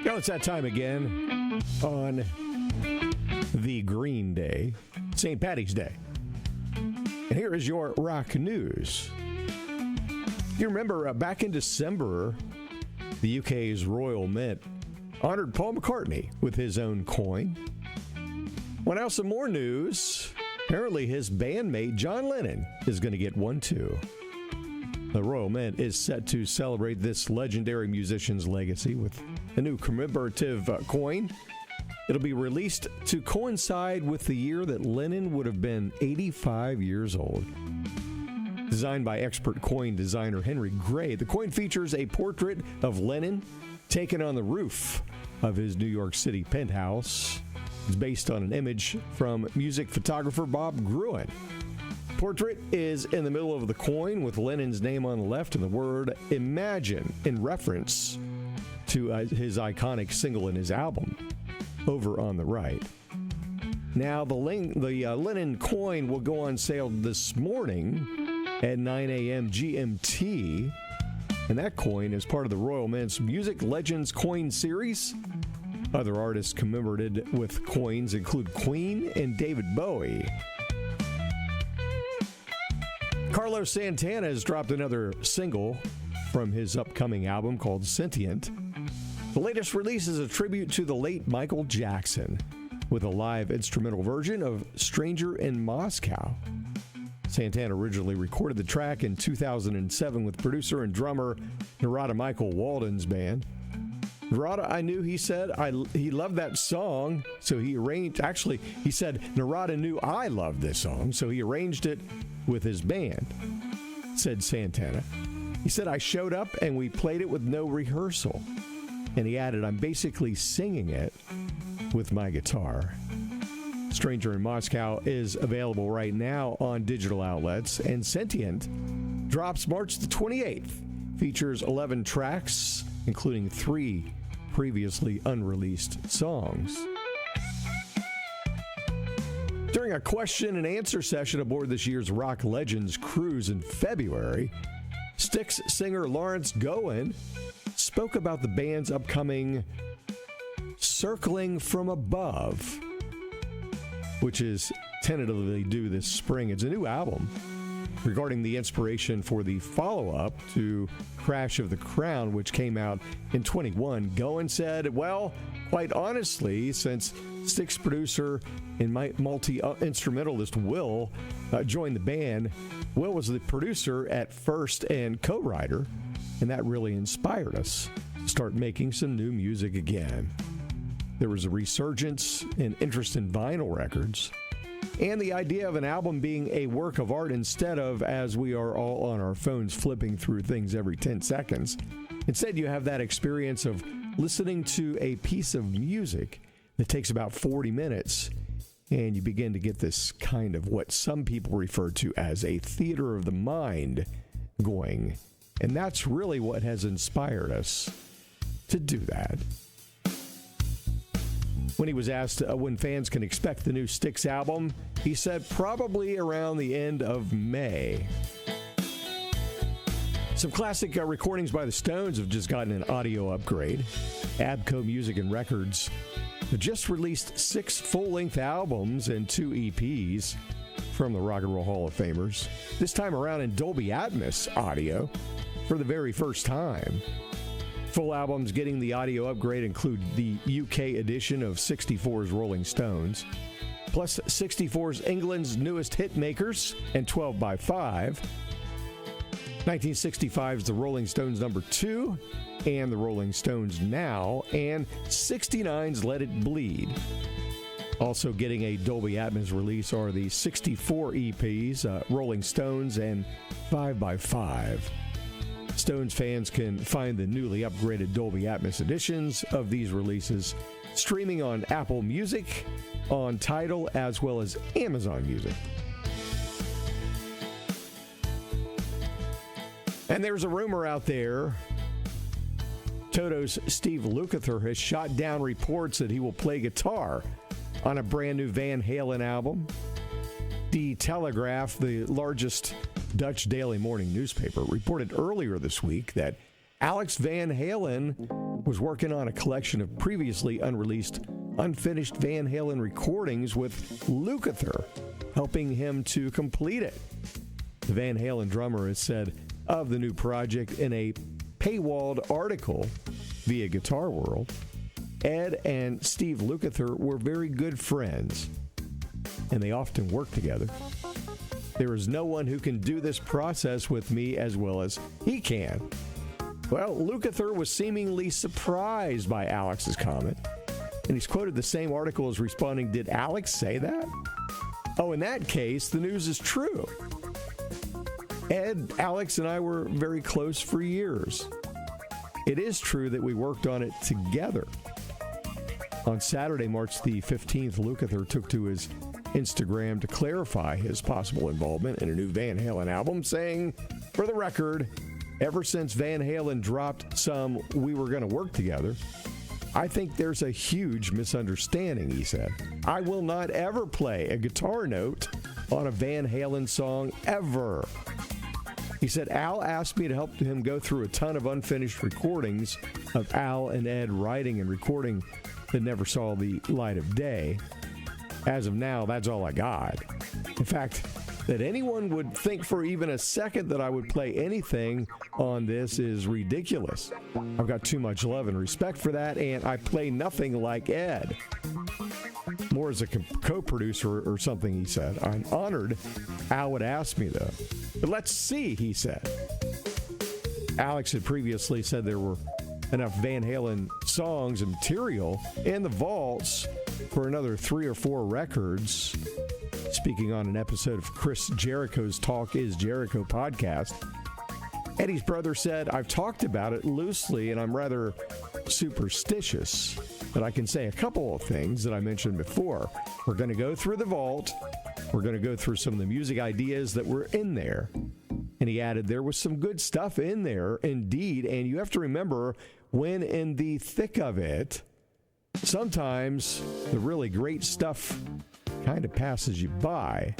Well, it's that time again on the Green Day, St. Paddy's Day. And here is your rock news. You remember back in December, the UK's Royal Mint honored Paul McCartney with his own coin. Well, now some more news. Apparently his bandmate John Lennon is going to get one too. The Royal Mint is set to celebrate this legendary musician's legacy with a new commemorative coin. It'll be released to coincide with the year that Lennon would have been 85 years old. Designed by expert coin designer Henry Gray, the coin features a portrait of Lennon taken on the roof of his New York City penthouse. It's based on an image from music photographer Bob Gruen. Portrait is in the middle of the coin with Lennon's name on the left and the word Imagine in reference to his iconic single in his album over on the right. Now, the Lennon coin will go on sale this morning at 9 a.m. GMT, and that coin is part of the Royal Mint's Music Legends Coin Series. Other artists commemorated with coins include Queen and David Bowie. Carlos Santana has dropped another single from his upcoming album called Sentient. The latest release is a tribute to the late Michael Jackson with a live instrumental version of Stranger in Moscow. Santana originally recorded the track in 2007 with producer and drummer Narada Michael Walden's band. Narada, I knew, he said, he loved that song, so he arranged, actually, he said, Narada knew I loved this song, so he arranged it with his band, said Santana. He said, I showed up and we played it with no rehearsal. And he added, I'm basically singing it with my guitar. Stranger in Moscow is available right now on digital outlets, and Sentient drops March the 28th. Features 11 tracks, including 3 previously unreleased songs. During a question and answer session aboard this year's Rock Legends cruise in February, Styx singer Lawrence Gowan spoke about the band's upcoming Circling from Above, which is tentatively due this spring. It's a new album. Regarding the inspiration for the follow-up to Crash of the Crown, which came out in 21, Gowan said, well, quite honestly, since Styx producer and multi-instrumentalist Will joined the band, Will was the producer at first and co-writer, and that really inspired us to start making some new music again. There was a resurgence in interest in vinyl records, and the idea of an album being a work of art instead of, as we are all on our phones flipping through things every 10 seconds. Instead, you have that experience of listening to a piece of music that takes about 40 minutes, and you begin to get this kind of what some people refer to as a theater of the mind going. And that's really what has inspired us to do that. When he was asked when fans can expect the new Styx album, he said probably around the end of May. Some classic recordings by the Stones have just gotten an audio upgrade. Abco Music and Records have just released 6 full-length albums and 2 EPs from the Rock and Roll Hall of Famers, this time around in Dolby Atmos audio for the very first time. Full albums getting the audio upgrade include the UK edition of 64's Rolling Stones, plus 64's England's Newest Hitmakers and 12 by 5, 1965's The Rolling Stones No. 2 and The Rolling Stones Now, and 69's Let It Bleed. Also getting a Dolby Atmos release are the 64 EPs, Rolling Stones and 5 by 5. Stones fans can find the newly upgraded Dolby Atmos editions of these releases streaming on Apple Music, on Tidal, as well as Amazon Music. And there's a rumor out there. Toto's Steve Lukather has shot down reports that he will play guitar on a brand new Van Halen album. The Telegraph, the largest Dutch daily morning newspaper reported earlier this week that Alex Van Halen was working on a collection of previously unreleased, unfinished Van Halen recordings with Lukather, helping him to complete it. The Van Halen drummer has said of the new project in a paywalled article via Guitar World, Ed and Steve Lukather were very good friends, and they often work together. There is no one who can do this process with me as well as he can. Well, Lukather was seemingly surprised by Alex's comment, and he's quoted the same article as responding, "Did Alex say that?" Oh, in that case, the news is true. Ed, Alex, and I were very close for years. It is true that we worked on it together. On Saturday, March the 15th, Lukather took to his Instagram to clarify his possible involvement in a new Van Halen album, saying, "For the record, ever since Van Halen dropped some 'we were going to work together,' I think there's a huge misunderstanding," he said. "I will not ever play a guitar note on a Van Halen song ever." He said, "Al asked me to help him go through a ton of unfinished recordings of Al and Ed writing and recording that never saw the light of day. As of now, that's all I got. In fact, that anyone would think for even a second that I would play anything on this is ridiculous. I've got too much love and respect for that, and I play nothing like Ed. More as a co-producer or something," he said. "I'm honored Al would ask me, though. But let's see," he said. Alex had previously said there were enough Van Halen songs and material in the vaults for another 3 or 4 records. Speaking on an episode of Chris Jericho's Talk is Jericho podcast, Eddie's brother said, "I've talked about it loosely and I'm rather superstitious, but I can say a couple of things that I mentioned before. We're going to go through the vault. We're going to go through some of the music ideas that were in there." And he added, "There was some good stuff in there, indeed, and you have to remember, when in the thick of it, sometimes the really great stuff kind of passes you by,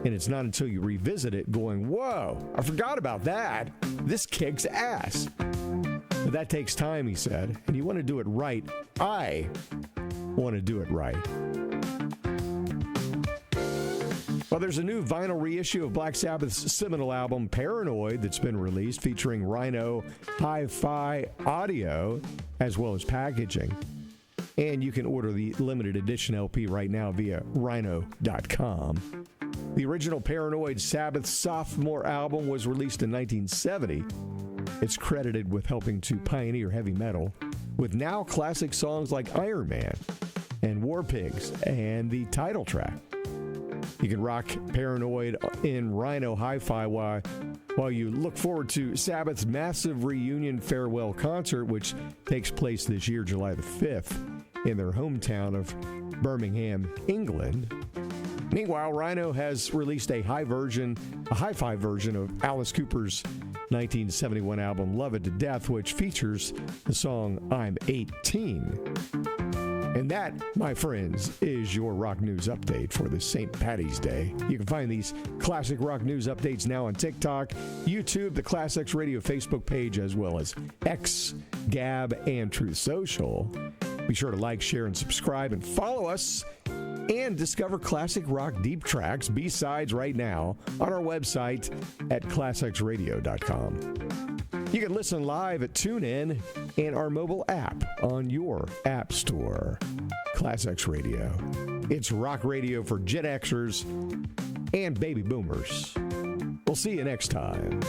and it's not until you revisit it going, 'Whoa, I forgot about that. This kicks ass.' But that takes time," he said, "and you want to do it right. I want to do it right." Well, there's a new vinyl reissue of Black Sabbath's seminal album, Paranoid, that's been released, featuring Rhino hi-fi audio as well as packaging. And you can order the limited edition LP right now via rhino.com. The original Paranoid Sabbath sophomore album was released in 1970. It's credited with helping to pioneer heavy metal, with now classic songs like Iron Man and War Pigs and the title track. You can rock Paranoid in Rhino Hi-Fi while you look forward to Sabbath's massive reunion farewell concert, which takes place this year, July the 5th, in their hometown of Birmingham, England. Meanwhile, Rhino has released a hi-fi version of Alice Cooper's 1971 album, Love It to Death, which features the song I'm 18. And that, my friends, is your rock news update for this St. Paddy's Day. You can find these classic rock news updates now on TikTok, YouTube, the ClassX Radio Facebook page, as well as X, Gab, and Truth Social. Be sure to like, share, and subscribe, and follow us, and discover classic rock deep tracks, B-sides right now on our website at ClassXRadio.com. You can listen live at TuneIn and our mobile app on your app store. ClassX Radio. It's rock radio for Gen Xers and baby boomers. We'll see you next time.